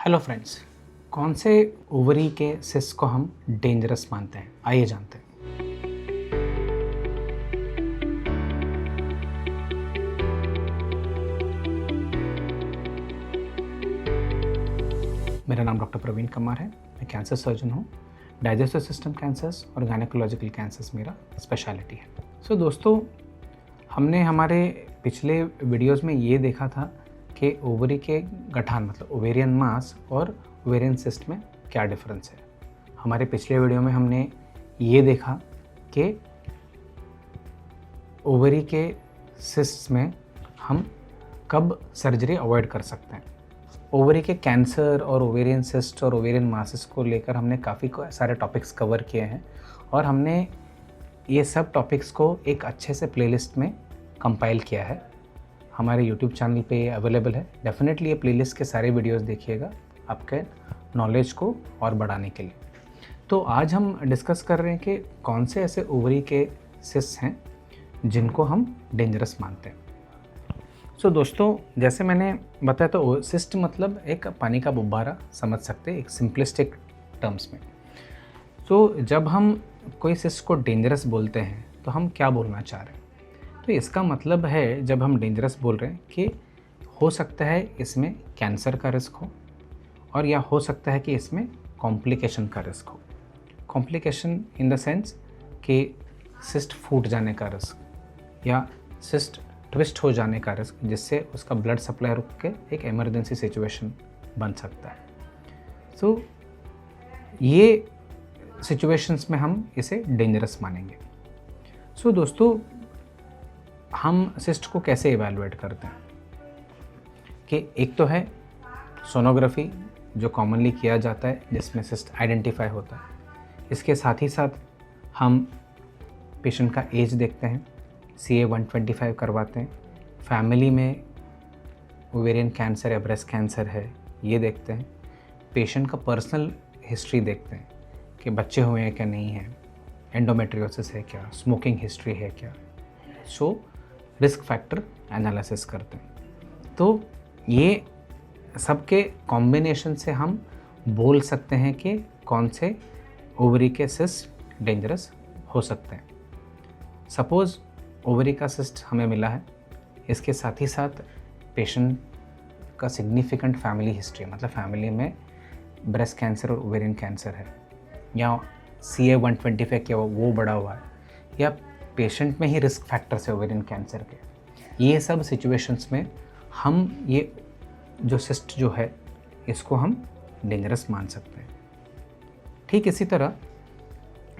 Hello friends, कौन से ovary के सिस्ट को हम डेंजरस मानते हैं, आइए जानते हैं। मेरा नाम डॉक्टर प्रवीण कुमार है। मैं कैंसर सर्जन हूँ। डाइजेस्टिव सिस्टम कैंसर्स और गायनेकोलॉजिकल कैंसर्स मेरा स्पेशलिटी है। दोस्तों, हमने हमारे पिछले वीडियोस में ये देखा था कि ओवरी के गठान मतलब ओवेरियन मास और ओवेरियन सिस्ट में क्या डिफरेंस है। हमारे पिछले वीडियो में हमने ये देखा कि ओवरी के सिस्ट में हम कब सर्जरी अवॉइड कर सकते हैं। ओवरी के कैंसर और ओवेरियन सिस्ट और ओवेरियन मासेस को लेकर हमने काफ़ी सारे टॉपिक्स कवर किए हैं और हमने ये सब टॉपिक्स को एक अच्छे से प्लेलिस्ट में कंपाइल किया है। हमारे यूट्यूब चैनल पे ये अवेलेबल है। डेफिनेटली ये प्लेलिस्ट के सारे वीडियोस देखिएगा आपके नॉलेज को और बढ़ाने के लिए। तो आज हम डिस्कस कर रहे हैं कि कौन से ऐसे ओवरी के सिस्ट हैं जिनको हम डेंजरस मानते हैं। दोस्तों, जैसे मैंने बताया तो सिस्ट मतलब एक पानी का बुब्बारा समझ सकते हैं एक सिंपलिस्टिक टर्म्स में। जब हम कोई सिस्ट को डेंजरस बोलते हैं तो हम क्या बोलना चाह रहे हैं? तो इसका मतलब है, जब हम डेंजरस बोल रहे हैं कि हो सकता है इसमें कैंसर का रिस्क हो और या हो सकता है कि इसमें कॉम्प्लिकेशन का रिस्क हो। कॉम्प्लिकेशन इन द सेंस कि सिस्ट फूट जाने का रिस्क या सिस्ट ट्विस्ट हो जाने का रिस्क, जिससे उसका ब्लड सप्लाई रुक के एक इमरजेंसी सिचुएशन बन सकता है। ये सिचुएशंस में हम इसे डेंजरस मानेंगे। दोस्तों, हम सिस्ट को कैसे इवैल्यूएट करते हैं कि एक तो है सोनोग्राफी जो कॉमनली किया जाता है जिसमें सिस्ट आइडेंटिफाई होता है। इसके साथ ही साथ हम पेशेंट का एज देखते हैं, CA-125 करवाते हैं, फैमिली में ओवेरियन कैंसर या ब्रेस्ट कैंसर है ये देखते हैं, पेशेंट का पर्सनल हिस्ट्री देखते हैं कि बच्चे हुए हैं क्या नहीं है, एंडोमेट्रियोसिस है क्या, स्मोकिंग हिस्ट्री है क्या। रिस्क फैक्टर एनालिसिस करते हैं। तो ये सबके कॉम्बिनेशन से हम बोल सकते हैं कि कौन से ओवरी के सिस्ट डेंजरस हो सकते हैं। सपोज़ ओवरी का सिस्ट हमें मिला है, इसके साथ ही साथ पेशेंट का सिग्निफिकेंट फैमिली हिस्ट्री मतलब फैमिली में ब्रेस्ट कैंसर और ओवेरियन कैंसर है या CA-125 क्या वो बढ़ा हुआ है या पेशेंट में ही रिस्क फैक्टर्स है ओवेरियन कैंसर के। ये सब सिचुएशंस में हम ये जो सिस्ट जो है इसको हम डेंजरस मान सकते हैं। ठीक इसी तरह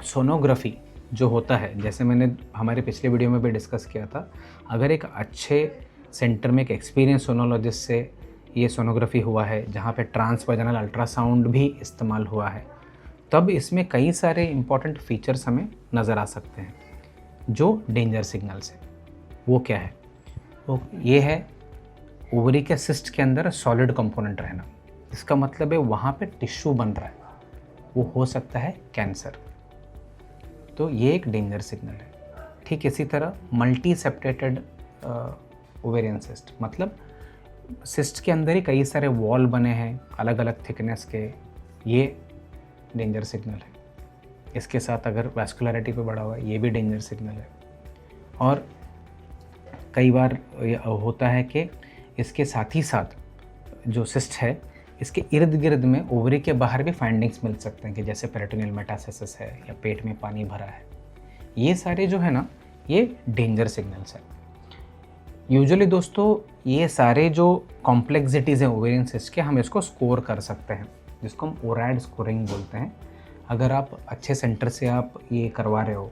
सोनोग्राफी जो होता है, जैसे मैंने हमारे पिछले वीडियो में भी डिस्कस किया था, अगर एक अच्छे सेंटर में एक एक्सपीरियंस सोनोलॉजिस्ट से ये सोनोग्राफी हुआ है जहाँ पे ट्रांसवाजिनल अल्ट्रासाउंड भी इस्तेमाल हुआ है, तब इसमें कई सारे इंपॉर्टेंट फीचर्स हमें नज़र आ सकते हैं जो डेंजर सिग्नल्स है। वो क्या है? वो ये है ओवरी के सिस्ट के अंदर सॉलिड कंपोनेंट रहना। इसका मतलब है वहाँ पे टिश्यू बन रहा है, वो हो सकता है कैंसर। तो ये एक डेंजर सिग्नल है। ठीक इसी तरह मल्टी सेप्टेटेड ओवेरियन सिस्ट मतलब सिस्ट के अंदर ही कई सारे वॉल बने हैं अलग अलग थिकनेस के, ये डेंजर सिग्नल है। इसके साथ अगर वैस्कुलरिटी पे बढ़ा हुआ है ये भी डेंजर सिग्नल है। और कई बार होता है कि इसके साथ ही साथ जो सिस्ट है इसके इर्द गिर्द में ओवरी के बाहर भी फाइंडिंग्स मिल सकते हैं कि जैसे पेरिटोनियल मेटास्टेसिस है या पेट में पानी भरा है। ये सारे जो है ना ये डेंजर सिग्नल्स हैं। यूजुअली दोस्तों ये सारे जो कॉम्प्लेक्सिटीज़ हैं ओवेरियन सिस्ट के, हम इसको स्कोर कर सकते हैं जिसको हम ओरैड स्कोरिंग बोलते हैं। अगर आप अच्छे सेंटर से आप ये करवा रहे हो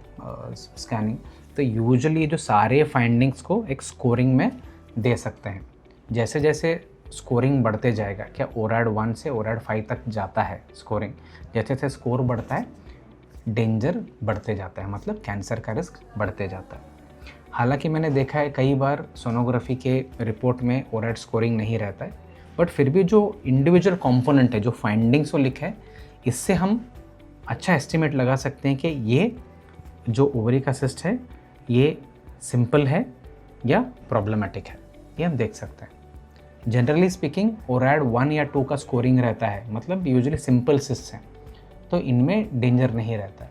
स्कैनिंग, तो यूजुअली ये जो सारे फाइंडिंग्स को एक स्कोरिंग में दे सकते हैं। जैसे जैसे स्कोरिंग बढ़ते जाएगा, क्या ओरैड 1 से ओरैड 5 तक जाता है स्कोरिंग, जैसे जैसे स्कोर बढ़ता है डेंजर बढ़ते जाता है, मतलब कैंसर का रिस्क बढ़ते जाता है। हालांकि मैंने देखा है कई बार सोनोग्राफी के रिपोर्ट में ओरैड स्कोरिंग नहीं रहता है, बट फिर भी जो इंडिविजुअल कंपोनेंट है जो फाइंडिंग्स को लिखा है, इससे हम अच्छा एस्टिमेट लगा सकते हैं कि ये जो ओवरी का सिस्ट है ये सिंपल है या प्रॉब्लमेटिक है, ये हम देख सकते हैं। जनरली स्पीकिंग ओरैड 1 या 2 का स्कोरिंग रहता है, मतलब यूजुअली सिंपल सिस्ट हैं, तो इनमें डेंजर नहीं रहता है।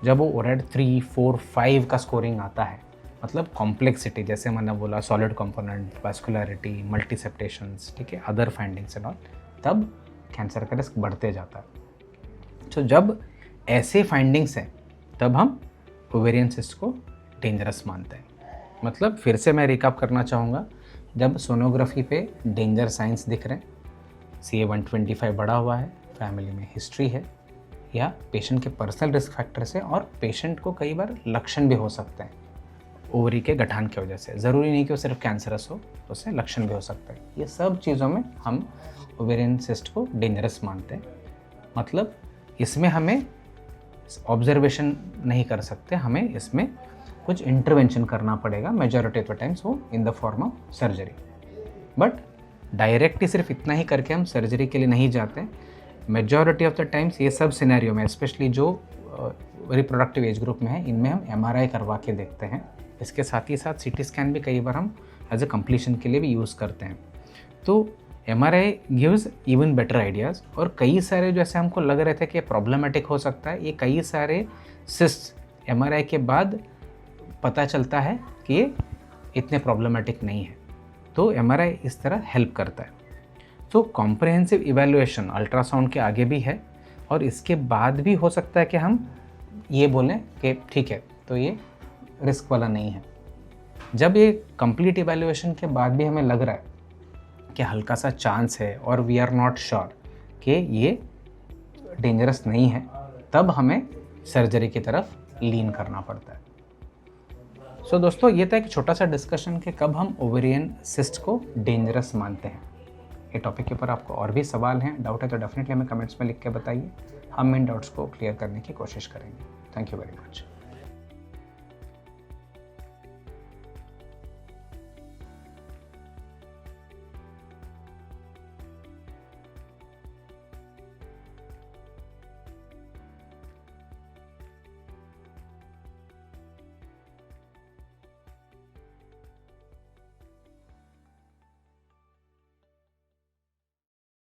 जब वो ओरैड 3, 4, 5 का स्कोरिंग आता है, मतलब कॉम्प्लेक्सिटी, जैसे मैंने बोला सॉलिड कंपोनेंट, वास्कुलरिटी, मल्टी सेप्टेशंस, ठीक है, अदर फाइंडिंग्स एंड ऑल, तब कैंसर का रिस्क बढ़ते जाता है। तो जब ऐसे फाइंडिंग्स हैं तब हम ओवेरियन सिस्ट को डेंजरस मानते हैं। मतलब फिर से मैं रिकैप करना चाहूँगा, जब सोनोग्राफी पे डेंजर साइंस दिख रहे हैं, CA-125 बढ़ा हुआ है, फैमिली में हिस्ट्री है, या पेशेंट के पर्सनल रिस्क फैक्टर से, और पेशेंट को कई बार लक्षण भी हो सकते हैं ओवरी के गठान की वजह से, ज़रूरी नहीं कि वो सिर्फ कैंसरस हो, उससे लक्षण भी हो सकता है। ये सब चीज़ों में हम ओवेरियन सिस्ट को डेंजरस मानते हैं। मतलब इसमें हमें ऑब्जर्वेशन नहीं कर सकते, हमें इसमें कुछ इंटरवेंशन करना पड़ेगा, मेजॉरिटी ऑफ द टाइम्स वो in the form of surgery. But directly सिर्फ इतना ही करके हम सर्जरी के लिए नहीं जाते। मेजॉरिटी ऑफ द टाइम्स ये सब सिनेरियो में, स्पेशली जो रिप्रोडक्टिव एज ग्रुप में है, इनमें हम MRI करवा के देखते हैं। इसके साथ ही साथ CT स्कैन भी कई बार हम एज ए कंप्लीशन के लिए भी यूज़ करते हैं। तो MRI gives even better ideas, और कई सारे जैसे हमको लग रहे थे कि प्रॉब्लमेटिक हो सकता है, ये कई सारे सिस्ट MRI के बाद पता चलता है कि ये इतने प्रॉब्लमेटिक नहीं है। तो MRI इस तरह हेल्प करता है। तो कॉम्प्रहेंसिव इवैल्यूएशन अल्ट्रासाउंड के आगे भी है, और इसके बाद भी हो सकता है कि हम ये बोलें कि ठीक है, तो ये रिस्क वाला नहीं है। जब ये कंप्लीट इवैल्यूएशन के बाद भी हमें लग रहा है कि हल्का सा चांस है और वी आर नॉट श्योर कि ये डेंजरस नहीं है, तब हमें सर्जरी की तरफ लीन करना पड़ता है। सो दोस्तों, ये था एक छोटा सा डिस्कशन कि कब हम ओवेरियन सिस्ट को डेंजरस मानते हैं। ये टॉपिक के ऊपर आपको और भी सवाल हैं, डाउट है तो डेफिनेटली हमें कमेंट्स में लिख के बताइए, हम इन डाउट्स को क्लियर करने की कोशिश करेंगे। Thank you very much.